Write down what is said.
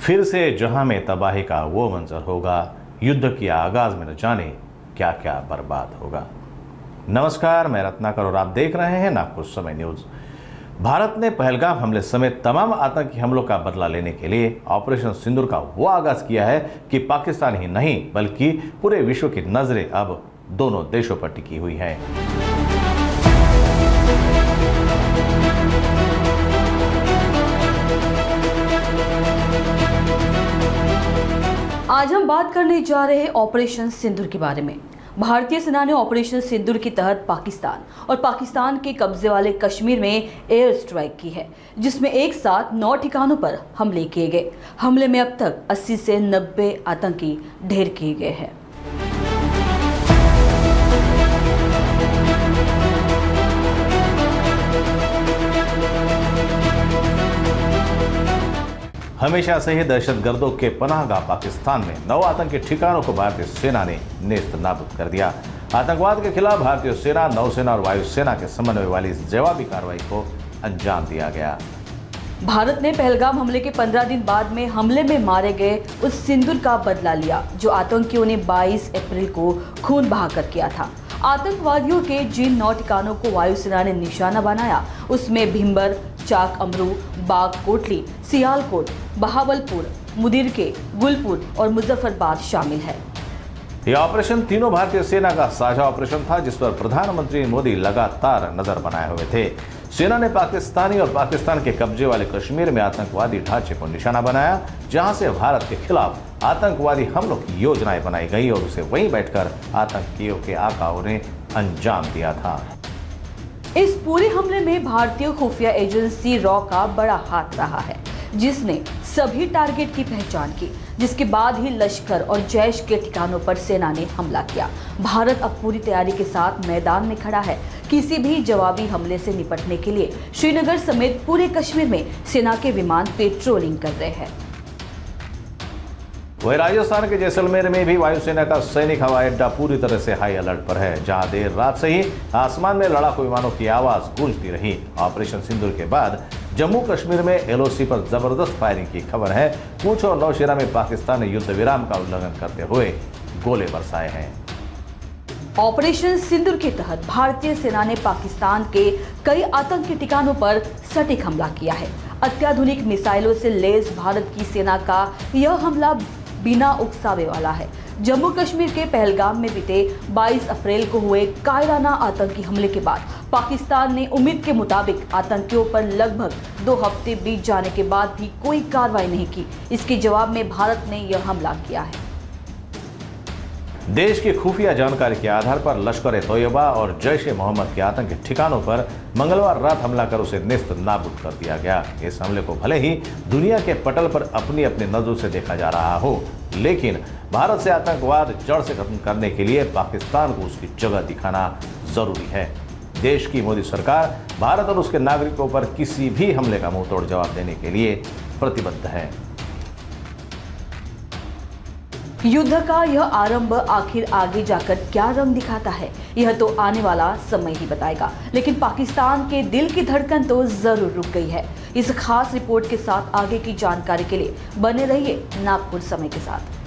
फिर से जहां में तबाही का वो मंजर होगा, युद्ध के आगाज में न जाने क्या क्या बर्बाद होगा। नमस्कार, मैं रत्नाकर और आप देख रहे हैं नागपुर समय न्यूज। भारत ने पहलगाम हमले समेत तमाम आतंकी हमलों का बदला लेने के लिए ऑपरेशन सिंदूर का वो आगाज किया है कि पाकिस्तान ही नहीं बल्कि पूरे विश्व की नजरें अब दोनों देशों पर टिकी हुई है। आज हम बात करने जा रहे हैं ऑपरेशन सिंदूर के बारे में। भारतीय सेना ने ऑपरेशन सिंदूर के तहत पाकिस्तान और पाकिस्तान के कब्जे वाले कश्मीर में एयर स्ट्राइक की है, जिसमें एक साथ 9 ठिकानों पर हमले किए गए। हमले में अब तक 80 से 90 आतंकी ढेर किए गए हैं। हमेशा से ही दहशतगर्दों के पनाहगाह पाकिस्तान में 9 आतंकी ठिकानों को भारतीय सेना ने नेस्त नाबूद कर दिया। आतंकवाद के खिलाफ भारतीय सेना, नौसेना और वायुसेना के समन्वय वाली इस जवाबी कार्रवाई को अंजाम दिया गया। भारत ने पहलगाम हमले के 15 दिन बाद में हमले में मारे गए उस सिंदूर का बदला लिया जो आतंकियों ने 22 अप्रैल को खून बहाकर किया था। आतंकवादियों के जिन 9 ठिकानों को वायुसेना ने निशाना बनाया, उसमें भिंबर, चाक अमरू, बाग कोटली, सियालकोट, बहावलपुर, मुदीरके, गुलपुर और मुजफ्फरबाद शामिल है। यह ऑपरेशन तीनों भारतीय सेना का साझा ऑपरेशन था, जिस पर प्रधानमंत्री मोदी लगातार नजर बनाए हुए थे। सेना ने पाकिस्तानी और पाकिस्तान के कब्जे वाले कश्मीर में आतंकवादी ढांचे को निशाना बनाया, जहां से भारत के खिलाफ आतंकवादी हमलों की योजनाएं बनाई गई और उसे वहीं बैठकर आतंकियों के आकाओं ने अंजाम दिया था। इस पूरे हमले में भारतीय खुफिया एजेंसी रॉ का बड़ा हाथ रहा है, जिसने सभी टारगेट की पहचान की, जिसके बाद ही लश्कर और जैश के ठिकानों पर सेना ने हमला किया। भारत अब पूरी तैयारी के साथ मैदान में खड़ा है। किसी भी जवाबी हमले से निपटने के लिए श्रीनगर समेत पूरे कश्मीर में सेना के विमान पेट्रोलिंग कर रहे हैं। वही राजस्थान के जैसलमेर में भी वायुसेना का सैनिक हवाई अड्डा पूरी तरह से हाई अलर्ट पर है, जहां देर रात से ही आसमान में लड़ाकू विमानों की आवाज गूंजती रही। ऑपरेशन सिंदूर के बाद जम्मू कश्मीर में एलओसी पर जबरदस्त फायरिंग की खबर है। पूंछ और नौशेरा में पाकिस्तान ने युद्ध विराम का उल्लंघन करते हुए गोले बरसाए हैं। ऑपरेशन सिंदूर के तहत भारतीय सेना ने पाकिस्तान के कई आतंकी ठिकानों पर सटीक हमला किया है। अत्याधुनिक मिसाइलों से लैस भारत की सेना का यह हमला बिना उकसावे वाला है। जम्मू कश्मीर के पहलगाम में बीते 22 अप्रैल को हुए कायराना आतंकी हमले के बाद पाकिस्तान ने उम्मीद के मुताबिक आतंकियों पर लगभग 2 हफ्ते बीत जाने के बाद भी कोई कार्रवाई नहीं की। इसके जवाब में भारत ने यह हमला किया है। देश की खुफिया जानकारी के आधार पर लश्कर-ए-तोयबा और जैश-ए-मोहम्मद के आतंकी ठिकानों पर मंगलवार रात हमला कर उसे नेस्त नाबूद कर दिया गया। इस हमले को भले ही दुनिया के पटल पर अपनी अपनी नजरों से देखा जा रहा हो, लेकिन भारत से आतंकवाद जड़ से खत्म करने के लिए पाकिस्तान को उसकी जगह दिखाना जरूरी है। देश की मोदी सरकार भारत और उसके नागरिकों पर किसी भी हमले का मुंहतोड़ जवाब देने के लिए प्रतिबद्ध है। युद्ध का यह आरंभ आखिर आगे जाकर क्या रंग दिखाता है, यह तो आने वाला समय ही बताएगा। लेकिन पाकिस्तान के दिल की धड़कन तो जरूर रुक गई है। इस खास रिपोर्ट के साथ आगे की जानकारी के लिए बने रहिए नागपुर समय के साथ।